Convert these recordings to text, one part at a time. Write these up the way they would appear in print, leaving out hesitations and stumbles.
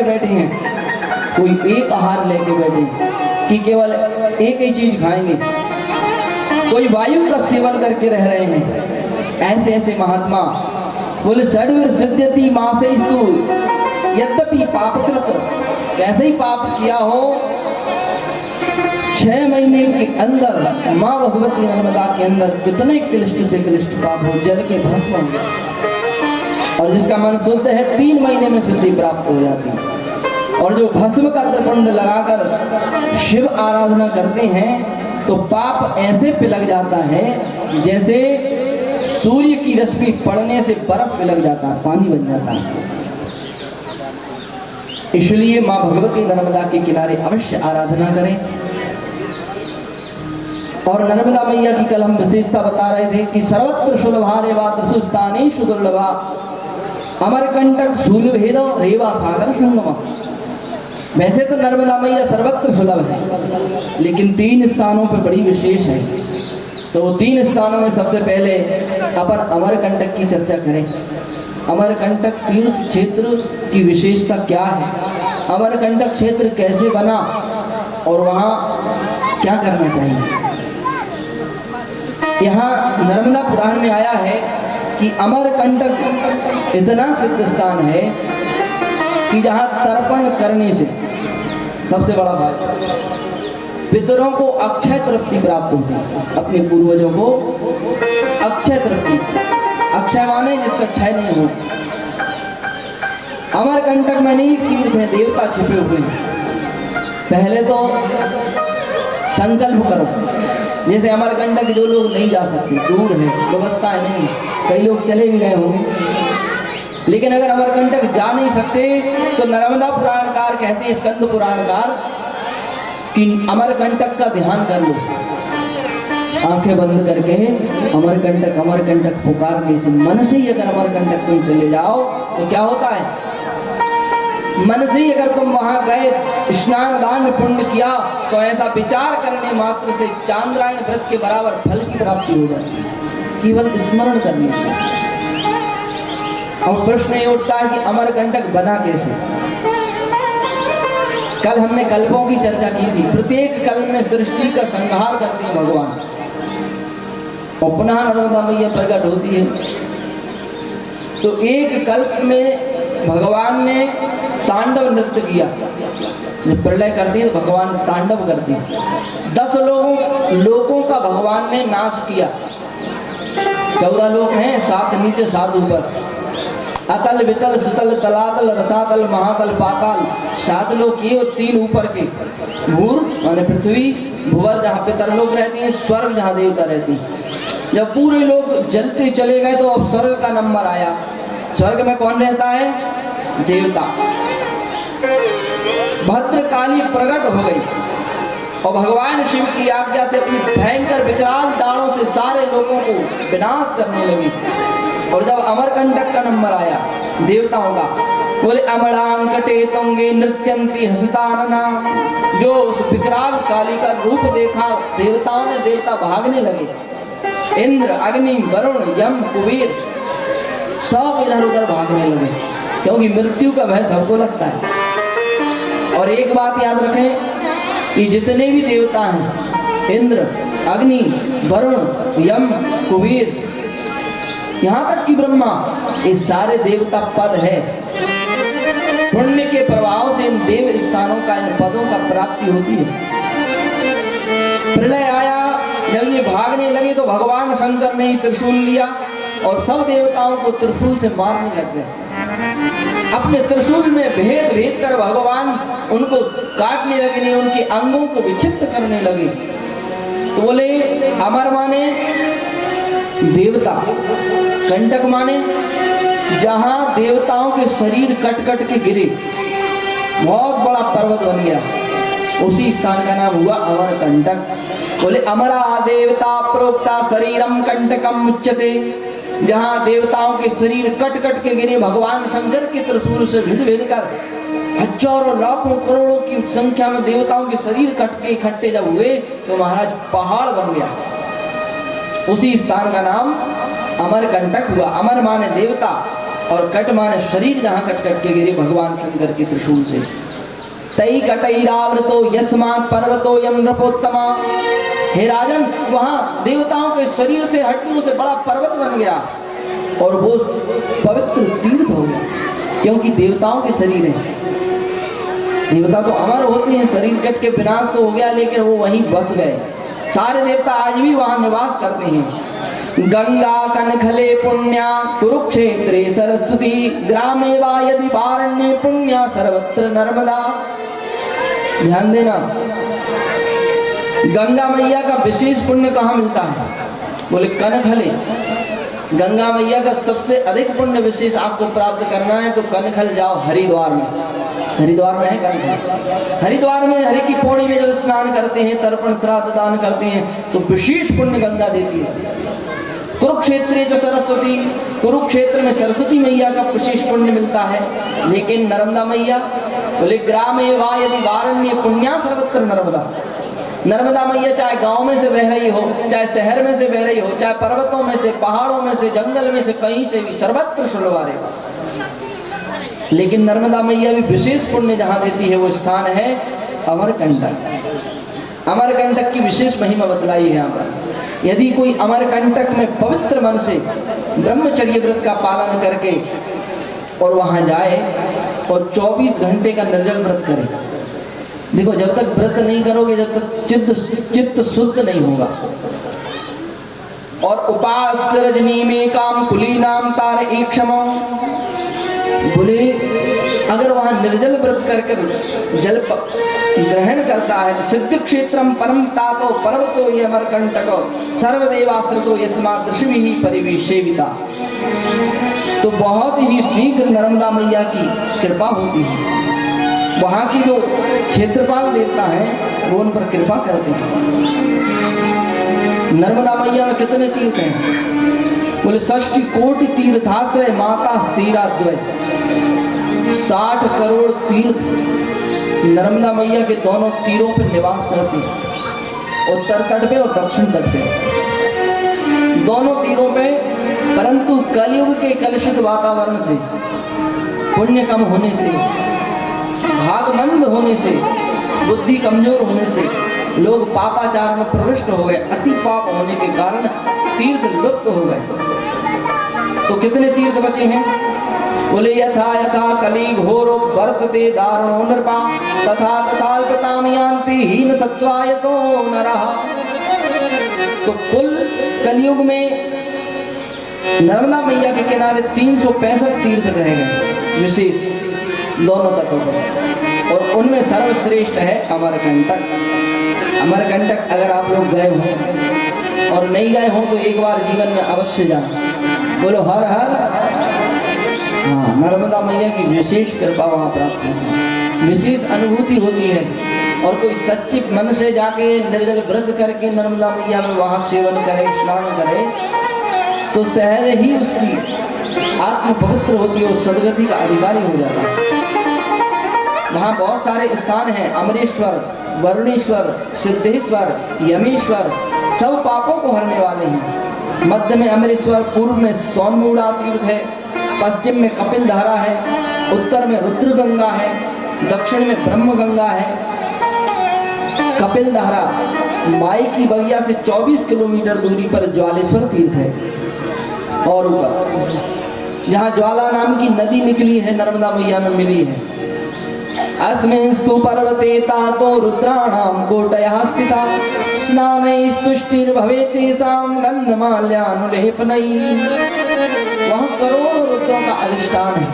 बैठे हैं, कोई एक आहार लेके बैठे कि केवल एक ही चीज खाएंगे, कोई वायु का सेवन करके रह रहे हैं। ऐसे ऐसे महात्मा बोले षड्वीर सिद्ध्यति मासेस्तु यद्यपि पापकृत, कैसे ही पाप किया हो 6 महीने के अंदर माँ भगवती नर्मदा के अंदर कितने क्लिष्ट से क्लिष्ट पाप हो जल के भस्म हो गए, और जिसका मन शुद्ध है 3 महीने में सिद्धि प्राप्त हो जाती है। और जो भस्म का त्रिपुंड लगाकर शिव आराधना करते हैं तो पाप ऐसे पिलक जाता है जैसे सूर्य की रश्मि पड़ने से बर्फ पिलक जाता है, पानी बन जाता है। इसलिए माँ भगवती नर्मदा के किनारे अवश्य आराधना करें। और नर्मदा मैया की कल हम विशेषता बता रहे थे कि सर्वत्र सुलभा रेवा त्रिशुस्थानेषु दुर्लभा अमरकंटक शूलभेद रेवा सागर संगमा। वैसे तो नर्मदा मैया सर्वत्र सुलभ है, लेकिन 3 स्थानों पर बड़ी विशेष है। तो वो 3 स्थानों में सबसे पहले अपन अमरकंटक की चर्चा करें। अमरकंटक तीर्थ क्षेत्र की विशेषता क्या है, अमरकंटक क्षेत्र कैसे बना और वहाँ क्या करना चाहिए। यहाँ नर्मदा पुराण में आया है कि अमरकंटक इतना सिद्ध स्थान है कि जहाँ तर्पण करने से सबसे बड़ा बात पितरों को अक्षय तृप्ति प्राप्त होती है, अपने पूर्वजों को अक्षय तृप्ति, अक्षय माने जिसका क्षय नहीं हो। अमरकंटक में नहीं तीर्थ है, देवता छिपे हुए हैं। पहले तो संकल्प करो, जैसे अमरकंटक जो लोग नहीं जा सकते, दूर है, व्यवस्थाएं नहीं, कई लोग चले भी गए होंगे, लेकिन अगर अमरकंटक जा नहीं सकते तो नर्मदा पुराणकार कहते हैं, स्कंद पुराणकार, कि अमरकंटक का ध्यान कर लो, आंखें बंद करके अमरकंटक अमरकंटक पुकारने से मन से ही अगर अमरकंटक तुम चले जाओ तो क्या होता है, मन से ही अगर तुम वहां गए, स्नान दान पुण्य किया तो ऐसा विचार करने मात्र से चांद्रायण व्रत के बराबर फल की प्राप्ति हो जाती है, केवल स्मरण करने से। अब प्रश्न ये उठता है कि अमरकंटक बना कैसे। कल हमने कल्पों की चर्चा की थी, प्रत्येक कल्प में सृष्टि का संहार करते हैं भगवान और पुनः नर्मदा मैया प्रकट होती है। तो एक कल्प में भगवान ने तांडव नृत्य किया, जब प्रलय करती है तो भगवान तांडव करते हैं। 10 लोगों का भगवान ने नाश किया। 14 लोग हैं, 7 नीचे 7 ऊपर, अतल वितल सुतल तलातल रसातल महातल पाताल, 7 लोग किए और 3 ऊपर के, भूर माने पृथ्वी, भुवर जहाँ पितर लोग रहते हैं, स्वर्ग जहाँ देवता रहते हैं। जब पूरे लोग जलते चले गए तो अब स्वर्ग का नंबर आया। स्वर्ग में कौन रहता है, देवता। भद्रकाली प्रकट हो गई और भगवान शिव की आज्ञा से अपनी भयंकर विकराल दाढ़ों से सारे लोगों को विनाश करने लगी। और जब अमरकंटक का नंबर आया देवताओं का, बोले अमरांकटे तुंगे नृत्यंती हसतानना, जो उस विकराल काली का रूप देखा देवताओं ने, देवता भागने लगे। इंद्र अग्नि वरुण यम कुबेर सब इधर उधर भागने लगे, क्योंकि मृत्यु का भय सबको लगता है। और एक बात याद रखें कि जितने भी देवता हैं, इंद्र अग्नि वरुण यम कुबेर यहाँ तक कि ब्रह्मा, ये सारे देवता पद है। पुण्य के प्रभाव से इन देव स्थानों का, इन पदों का प्राप्ति होती है। प्रलय आया, जब ये भागने लगे तो भगवान शंकर ने ही त्रिशूल लिया और सब देवताओं को त्रिशूल से मारने लग गए। अपने त्रिशूल में भेद भेद कर भगवान उनको काटने लगे, नहीं उनके अंगों को विक्षिप्त करने लगे। तो बोले अमर माने देवता, कंटक माने जहां देवताओं के शरीर कट कट के गिरे, बहुत बड़ा पर्वत बन गया, उसी स्थान का नाम हुआ अमरकंटक। बोले अमरा देवता प्रोक्ता शरीरम कंटकम उच्यते, जहां देवताओं के शरीर कट कट के गिरे, भगवान शंकर के त्रिशूल से भेद भेद कर हजारों लाखों करोड़ों की संख्या में देवताओं के शरीर कट के इकट्ठे जब हुए तो महाराज पहाड़ बन गया। उसी स्थान का नाम अमरकंटक हुआ। अमर माने देवता और कट माने शरीर जहाँ कट कट के गिरे भगवान शंकर के त्रिशूल से। तई कटैरावृतो यस्मात् पर्वतो यम नृपोत्तमा। हे राजन, वहाँ देवताओं के शरीर से हड्डियों से बड़ा पर्वत बन गया और वो पवित्र तीर्थ हो गया, क्योंकि देवताओं के शरीर हैं। देवता तो अमर होते हैं, शरीर कट के विनाश तो हो गया, लेकिन वो वहीं बस गए। सारे देवता आज भी वहां निवास करते हैं। गंगा कनखले पुण्या कुरुक्षेत्रे सरस्वती, ग्रामे वा यदि वारण्ये पुण्या सर्वत्र नर्मदा। ध्यान देना, गंगा मैया का विशेष पुण्य कहाँ मिलता है? बोले कनखले। गंगा मैया का सबसे अधिक पुण्य विशेष आपको प्राप्त करना है तो कनखल जाओ, हरिद्वार में। हरिद्वार में है कनखल। हरिद्वार में हरि की पौड़ी में जब स्नान करते हैं, तर्पण श्राद्ध दान करते हैं तो विशेष पुण्य गंगा देती है। कुरुक्षेत्र जो सरस्वती, कुरुक्षेत्र में सरस्वती मैया का विशेष पुण्य मिलता है। लेकिन नर्मदा मैया बोले ग्रामे वा यदि वारण्ये पुण्या सर्वत्र नर्मदा। नर्मदा मैया चाहे गांव में से बह रही हो, चाहे शहर में से बह रही हो, चाहे पर्वतों में से, पहाड़ों में से, जंगल में से, कहीं से भी, सर्वत्र शुलवारे। लेकिन नर्मदा मैया भी विशेष पुण्य जहाँ देती है वो स्थान है अमरकंटक। अमरकंटक की विशेष महिमा बतलाई है यहाँ पर। यदि कोई अमरकंटक में पवित्र मन से ब्रह्मचर्य व्रत का पालन करके और वहाँ जाए और 24 घंटे का निर्जल व्रत करे। देखो, जब तक व्रत नहीं करोगे, जब तक चित्त शुद्ध नहीं होगा। और उपास रजनी में काम कुली नाम तार एक क्षमा। बोले अगर वहां निर्जल व्रत कर कर जल ग्रहण करता है तो सिद्ध क्षेत्रम परम तातो पर्वतो ये अमरकंटक सर्वदेवाश्रितो यस्मात् दृष्टि परिवेशेविता। तो बहुत ही शीघ्र नर्मदा मैया की कृपा होती है। वहाँ की जो क्षेत्रपाल देवता हैं वो उन पर कृपा करते हैं। नर्मदा मैया में कितने तीर्थ हैं? बोले 60 कोटि तीर्थाश्रय माता स्थिराद्वय। 60 करोड़ तीर्थ नर्मदा मैया के दोनों तीरों पर निवास करते हैं, उत्तर तट पे और दक्षिण तट पे, दोनों तीरों पे। परंतु कलयुग के कलुषित वातावरण से, पुण्य कम होने से, भागमंद होने से, बुद्धि कमजोर होने से लोग पापाचार में प्रविष्ट हो गए। अति पाप होने के कारण तीर्थ लुप्त हो गए। तो कितने तीर्थ बचे हैं? बोले यथा यथा कली घोरो वर्तते दारुणो नृपा तथा तथाल्पताम यान्ति हीन सत्त्वायतो नरः। तो कुल कलयुग में नर्मदा मैया के किनारे 365 तीर्थ रह गए विशेष दोनों तटों पर, और उनमें सर्वश्रेष्ठ है अमरकंटक। अमरकंटक अगर आप लोग गए हो और नहीं गए हो तो एक बार जीवन में अवश्य जाना। बोलो हर हर। हाँ, नर्मदा मैया की विशेष कृपा वहाँ प्राप्त है, विशेष अनुभूति होती है। और कोई सच्चे मन से जाके निर्जल व्रत करके नर्मदा मैया में वहाँ सेवन करे, स्नान करे तो सहज ही उसकी आत्म पवित्र होती है, उस सदगति का अधिकारी हो जाता है। वहाँ बहुत सारे स्थान हैं, अमरेश्वर, वरुणेश्वर, सिद्धेश्वर, यमेश्वर, सब पापों को हरने वाले हैं। मध्य में अमरेश्वर, पूर्व में सोमूड़ा तीर्थ है, पश्चिम में कपिल धारा है, उत्तर में रुद्र गंगा है, दक्षिण में ब्रह्म गंगा है। कपिल धारा माई की बगिया से 24 किलोमीटर दूरी पर ज्वालेश्वर तीर्थ है, और ऊपर जहाँ ज्वाला नाम की नदी निकली है, नर्मदा मैया में मिली है। अस्मिंस्तु पर्वते तातो रुद्राणां कोटयः स्थिता स्नानैस्तुष्टिर्भवेत् तेषां गन्धमाल्यानुलेपनैः। वहाँ करोड़ों रुद्रों का अधिष्ठान है,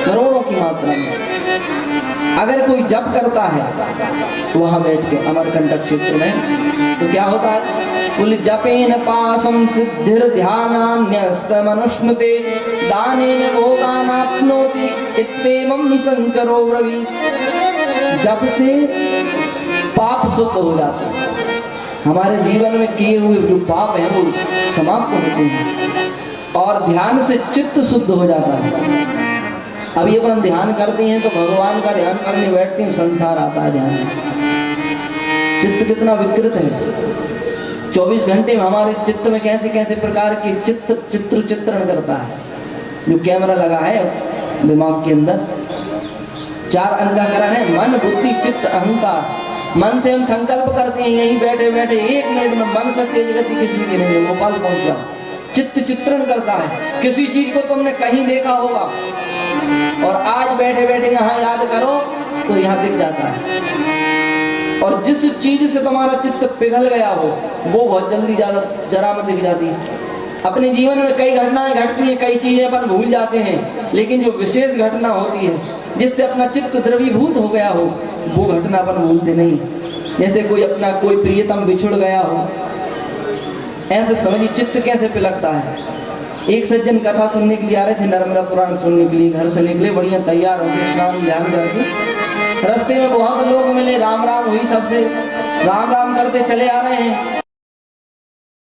करोड़ों की मात्रा में। अगर कोई जप करता है वहाँ बैठ के अमरकंटक क्षेत्र में तो क्या होता है? बोले जपेन पाशं सिद्धिर ध्यानान्यस्तमनुष्णुते दानेन भोगानाप्नोति इत्येवं शंकरो ब्रवीत्। जप से पाप शुद्ध हो जाते हैं, हमारे जीवन में किए हुए जो पाप हैं वो समाप्त होते हैं, और ध्यान से चित्त शुद्ध हो जाता है। अभी अपन ध्यान करते हैं तो भगवान का ध्यान करने बैठते हैं, संसार आता है ध्यान में। चित्त कितना विकृत है, 24 घंटे में हमारे चित्त में कैसे कैसे प्रकार के चित्रण करता है। जो कैमरा लगा है दिमाग के अंदर, 4 अंतःकरण है, मन बुद्धि चित्त अहंकार। मन से हम संकल्प करते हैं यहीं बैठे बैठे 1 मिनट में, मन से तेज गति किसी की नहीं है, भोपाल पहुंच जाओ। चित्त चित्रण करता है, किसी चीज को तुमने कहीं देखा होगा और आज बैठे बैठे यहाँ याद करो तो यहाँ दिख जाता है। और जिस चीज से तुम्हारा चित्त पिघल गया हो वो बहुत जल्दी जरा में दिख जाती है। अपने जीवन में कई घटनाएं घटती हैं, कई चीजें अपन भूल जाते हैं, लेकिन जो विशेष घटना होती है जिससे अपना चित्त द्रवीभूत हो गया हो वो घटना अपन भूलते नहीं। जैसे कोई प्रियतम बिछुड़ गया हो, ऐसे समझिए चित्त कैसे पिलकता है। एक सज्जन कथा सुनने के लिए आ रहे थे, नर्मदा पुराण सुनने के लिए घर से निकले, बढ़िया तैयार हो गए, स्नान ध्यान करके। रास्ते में बहुत लोग मिले, राम राम हुई सबसे, राम राम करते चले आ रहे हैं।